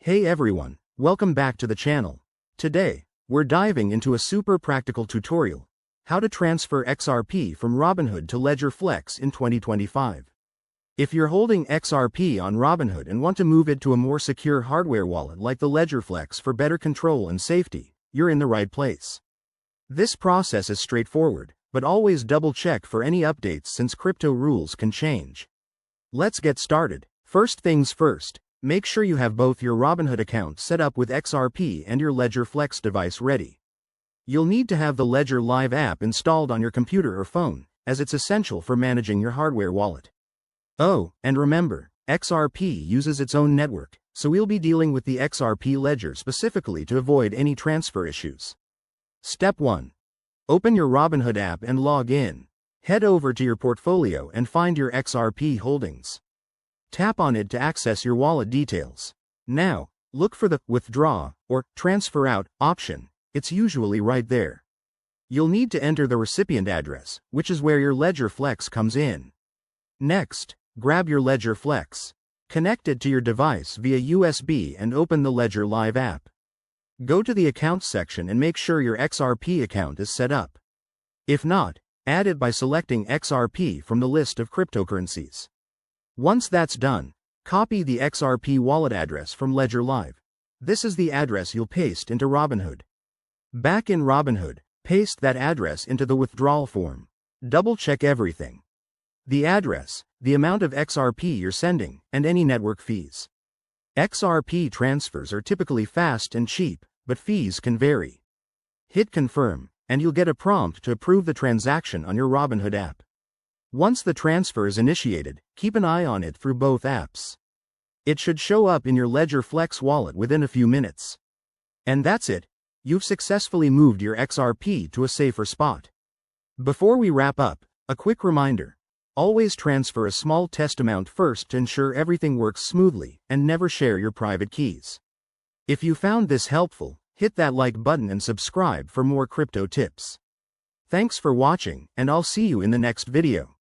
Hey everyone, welcome back to the channel. Today, we're diving into a super practical tutorial, how to transfer XRP from Robinhood to Ledger Flex in 2025. If you're holding XRP on Robinhood and want to move it to a more secure hardware wallet like the Ledger Flex for better control and safety, you're in the right place. This process is straightforward, but always double check for any updates since crypto rules can change. Let's get started. First things first. Make sure you have both your Robinhood account set up with XRP and your Ledger Flex device ready. You'll need to have the Ledger Live app installed on your computer or phone, as it's essential for managing your hardware wallet. Oh, and remember, XRP uses its own network, so we'll be dealing with the XRP ledger specifically to avoid any transfer issues. Step 1. Open your Robinhood app and log in. Head over to your portfolio and find your XRP holdings. Tap on it to access your wallet details. Now, look for the Withdraw or Transfer Out option. It's usually right there. You'll need to enter the recipient address, which is where your Ledger Flex comes in. Next, grab your Ledger Flex. Connect it to your device via USB and open the Ledger Live app. Go to the Accounts section and make sure your XRP account is set up. If not, add it by selecting XRP from the list of cryptocurrencies. Once that's done, copy the XRP wallet address from Ledger Live. This is the address you'll paste into Robinhood. Back in Robinhood, paste that address into the withdrawal form. Double check everything. The address, the amount of XRP you're sending, and any network fees. XRP transfers are typically fast and cheap, but fees can vary. Hit Confirm, and you'll get a prompt to approve the transaction on your Robinhood app. Once the transfer is initiated, keep an eye on it through both apps. It should show up in your Ledger Flex wallet within a few minutes. And that's it. You've successfully moved your XRP to a safer spot. Before we wrap up, a quick reminder. Always transfer a small test amount first to ensure everything works smoothly, and never share your private keys. If you found this helpful, hit that like button and subscribe for more crypto tips. Thanks for watching, and I'll see you in the next video.